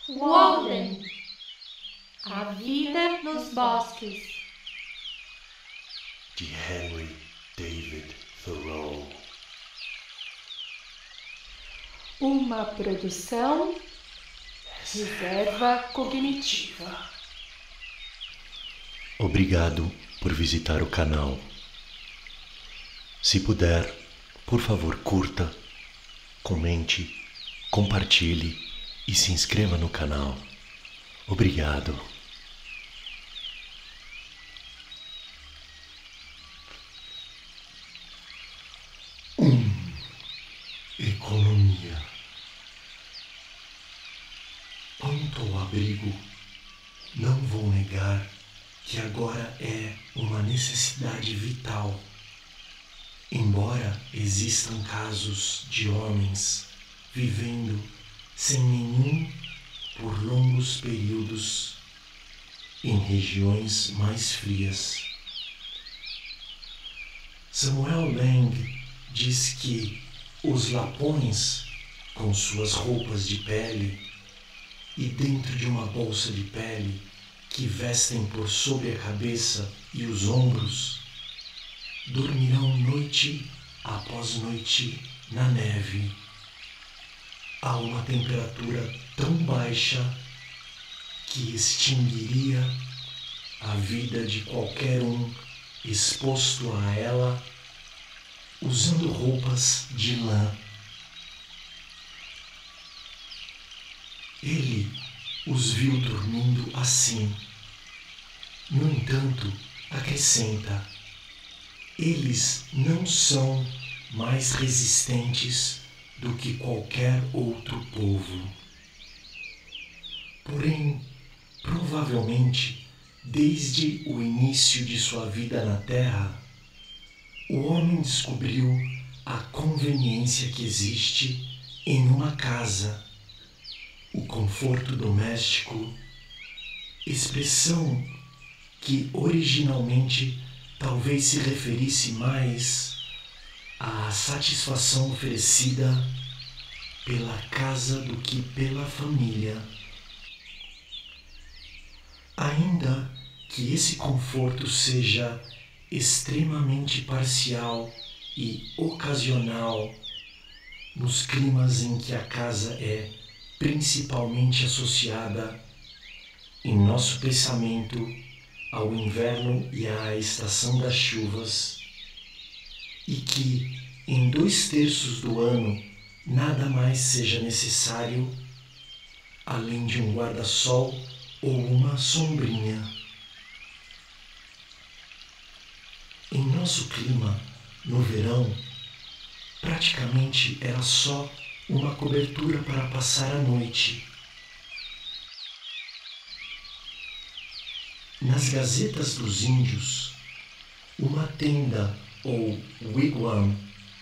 Walden, A Vida nos Bosques, de Henry David Thoreau. uma produção Reserva Cognitiva. Obrigado por visitar o canal. Se puder, por favor, curta, comente, compartilhe e se inscreva no canal. Obrigado. Economia. Quanto ao abrigo, não vou negar que agora é uma necessidade vital. Embora existam casos de homens vivendo sem nenhum por longos períodos em regiões mais frias. Samuel Lang diz que os lapões, com suas roupas de pele e dentro de uma bolsa de pele que vestem por sobre a cabeça e os ombros, dormirão noite após noite na neve, a uma temperatura tão baixa que extinguiria a vida de qualquer um exposto a ela, usando roupas de lã. Ele os viu dormindo assim. No entanto, acrescenta: eles não são mais resistentes do que qualquer outro povo. Porém, provavelmente, desde o início de sua vida na Terra, o homem descobriu a conveniência que existe em uma casa, o conforto doméstico, expressão que originalmente talvez se referisse mais à satisfação oferecida pela casa do que pela família. Ainda que esse conforto seja extremamente parcial e ocasional nos climas em que a casa é principalmente associada em nosso pensamento ao inverno e à estação das chuvas, e que em 2/3 do ano nada mais seja necessário além de um guarda-sol ou uma sombrinha. Em nosso clima, no verão, praticamente era só uma cobertura para passar a noite. Nas Gazetas dos Índios, uma tenda ou wigwam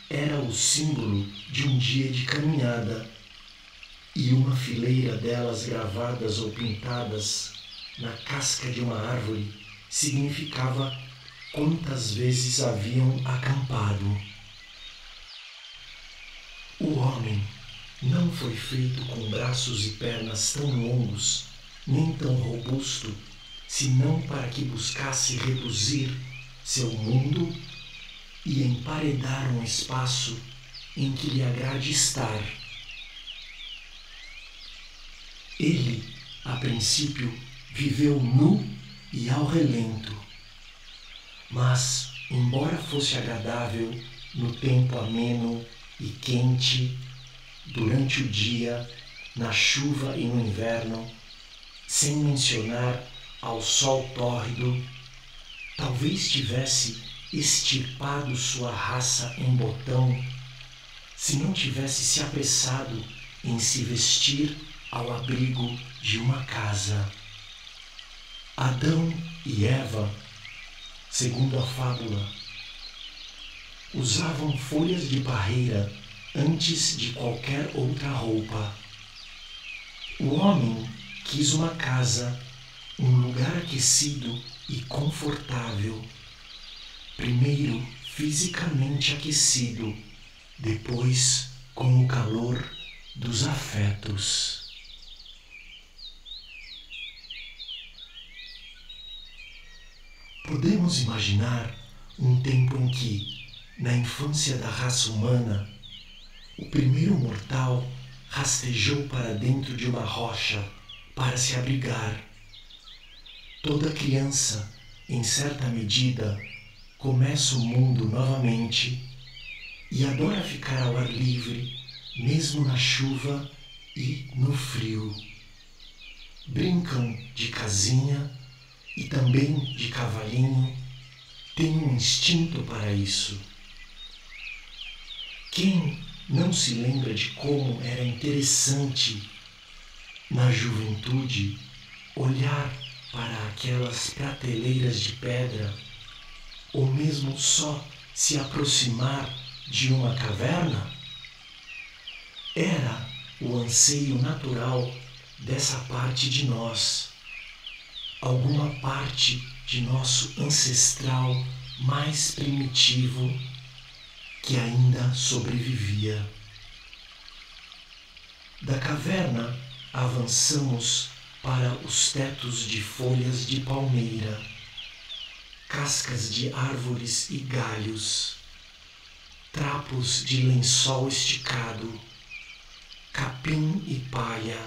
era o símbolo de um dia de caminhada, e uma fileira delas gravadas ou pintadas na casca de uma árvore significava quantas vezes haviam acampado. O homem não foi feito com braços e pernas tão longos, nem tão robusto, senão para que buscasse reduzir seu mundo e emparedar um espaço em que lhe agrade estar. Ele, a princípio, viveu nu e ao relento, mas, embora fosse agradável no tempo ameno e quente, durante o dia, na chuva e no inverno, sem mencionar ao sol tórrido, talvez tivesse extirpado sua raça em botão, se não tivesse se apressado em se vestir ao abrigo de uma casa. Adão e Eva, segundo a fábula, usavam folhas de parreira antes de qualquer outra roupa. O homem quis uma casa, um lugar aquecido e confortável, primeiro fisicamente aquecido, depois com o calor dos afetos. Podemos imaginar um tempo em que, na infância da raça humana, o primeiro mortal rastejou para dentro de uma rocha para se abrigar. Toda criança, em certa medida, começa o mundo novamente e adora ficar ao ar livre, mesmo na chuva e no frio. Brincam de casinha e também de cavalinho, têm um instinto para isso. Quem não se lembra de como era interessante, na juventude, olhar para aquelas prateleiras de pedra, ou mesmo só se aproximar de uma caverna? Era o anseio natural dessa parte de nós, alguma parte de nosso ancestral mais primitivo que ainda sobrevivia. Da caverna avançamos para os tetos de folhas de palmeira, cascas de árvores e galhos, trapos de lençol esticado, capim e palha,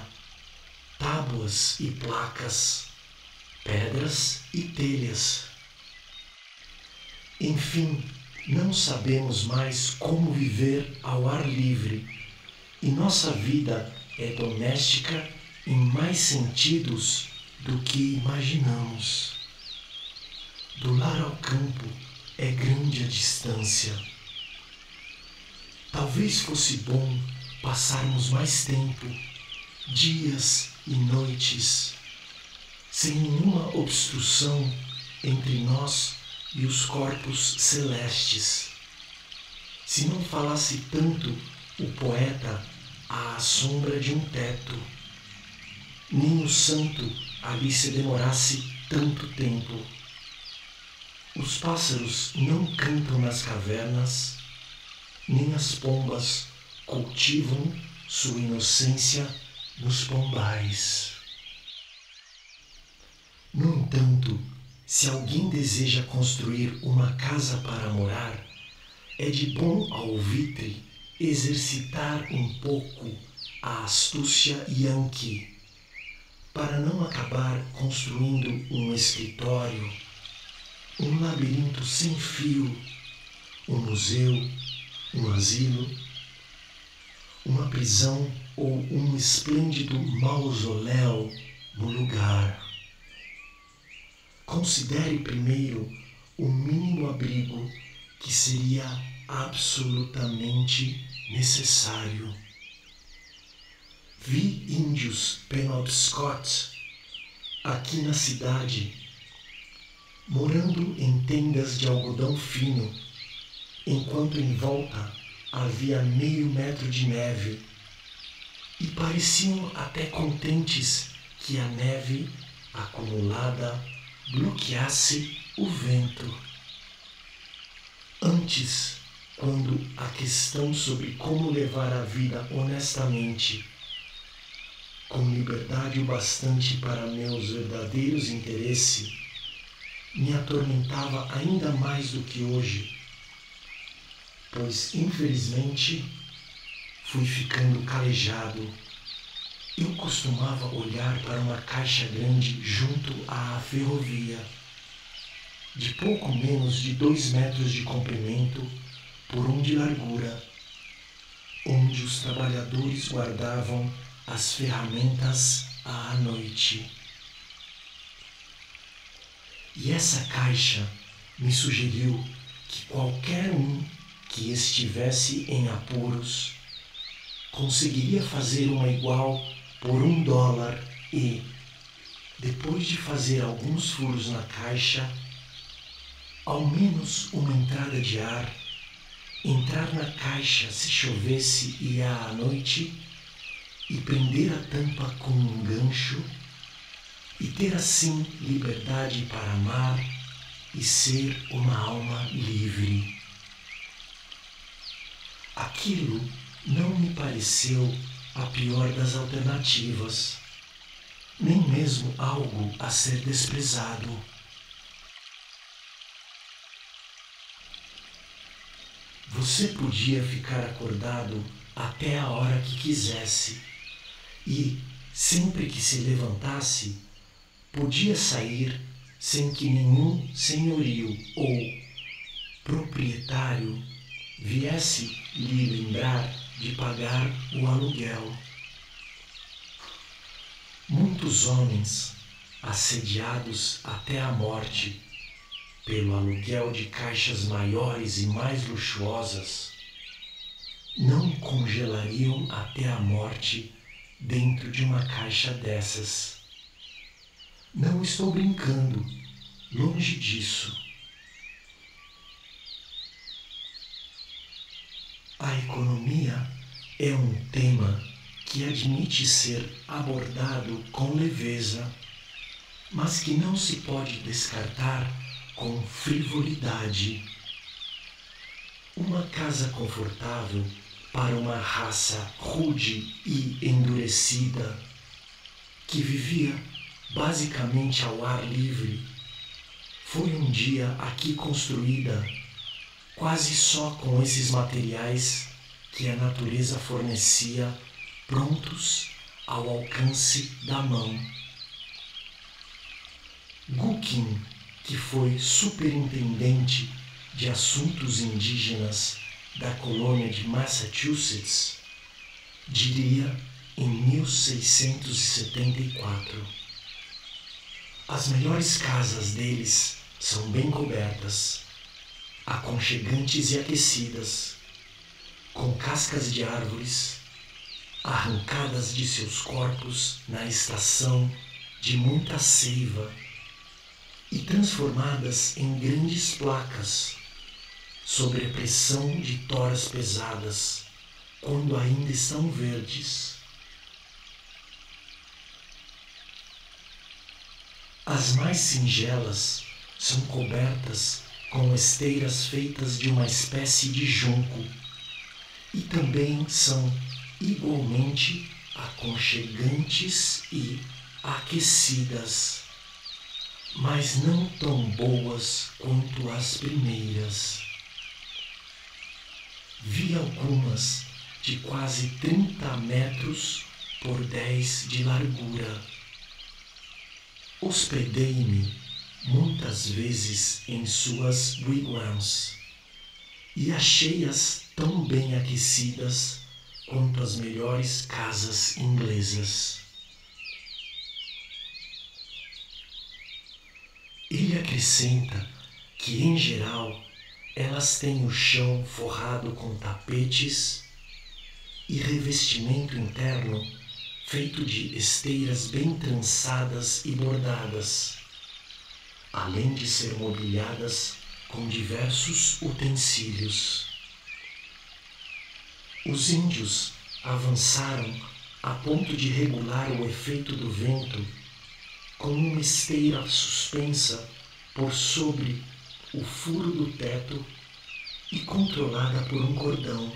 tábuas e placas, pedras e telhas. Enfim, não sabemos mais como viver ao ar livre, e nossa vida é doméstica em mais sentidos do que imaginamos. Do lar ao campo é grande a distância. Talvez fosse bom passarmos mais tempo, dias e noites, sem nenhuma obstrução entre nós e os corpos celestes. Se não falasse tanto o poeta à sombra de um teto, nem o santo ali se demorasse tanto tempo. Os pássaros não cantam nas cavernas, nem as pombas cultivam sua inocência nos pombais. No entanto, se alguém deseja construir uma casa para morar, é de bom alvitre exercitar um pouco a astúcia Yankee, para não acabar construindo um escritório, um labirinto sem fio, um museu, um asilo, uma prisão ou um esplêndido mausoléu no lugar. Considere primeiro o mínimo abrigo que seria absolutamente necessário. Vi índios Penobscot aqui na cidade, morando em tendas de algodão fino, enquanto em volta havia meio metro de neve, e pareciam até contentes que a neve acumulada bloqueasse o vento. Antes, quando a questão sobre como levar a vida honestamente, com liberdade o bastante para meus verdadeiros interesses, me atormentava ainda mais do que hoje, pois, infelizmente, fui ficando calejado. Eu costumava olhar para uma caixa grande junto à ferrovia, de pouco menos de 2 metros de comprimento por 1 de largura, onde os trabalhadores guardavam as ferramentas à noite. E essa caixa me sugeriu que qualquer um que estivesse em apuros conseguiria fazer uma igual por $1 e, depois de fazer alguns furos na caixa, ao menos uma entrada de ar, entrar na caixa se chovesse e à noite e prender a tampa com um gancho e ter assim liberdade para amar e ser uma alma livre. Aquilo não me pareceu a pior das alternativas, nem mesmo algo a ser desprezado. Você podia ficar acordado até a hora que quisesse e, sempre que se levantasse, podia sair sem que nenhum senhorio ou proprietário viesse lhe lembrar de pagar o aluguel. Muitos homens, assediados até a morte pelo aluguel de caixas maiores e mais luxuosas, não congelariam até a morte dentro de uma caixa dessas. Não estou brincando, longe disso. A economia é um tema que admite ser abordado com leveza, mas que não se pode descartar com frivolidade. Uma casa confortável para uma raça rude e endurecida, que vivia basicamente ao ar livre, foi um dia aqui construída quase só com esses materiais que a natureza fornecia prontos ao alcance da mão. Gookin, que foi superintendente de assuntos indígenas da colônia de Massachusetts, diria em 1674: as melhores casas deles são bem cobertas, aconchegantes e aquecidas, com cascas de árvores, arrancadas de seus corpos na estação de muita seiva e transformadas em grandes placas, sob a pressão de toras pesadas, quando ainda estão verdes. As mais singelas são cobertas com esteiras feitas de uma espécie de junco e também são igualmente aconchegantes e aquecidas, mas não tão boas quanto as primeiras. Vi algumas de quase 30 metros por 10 de largura. Hospedei-me muitas vezes em suas wigwams e achei-as tão bem aquecidas quanto as melhores casas inglesas. Ele acrescenta que, em geral, elas têm o chão forrado com tapetes e revestimento interno feito de esteiras bem trançadas e bordadas, além de ser mobiliadas com diversos utensílios. Os índios avançaram a ponto de regular o efeito do vento com uma esteira suspensa por sobre o furo do teto e controlada por um cordão.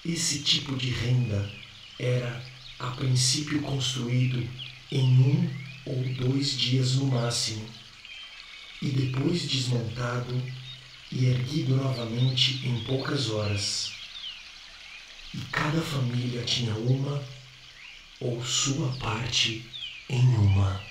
Esse tipo de renda era, a princípio, construído em 1 ou 2 dias no máximo, e depois desmontado e erguido novamente em poucas horas. E cada família tinha uma ou sua parte em uma.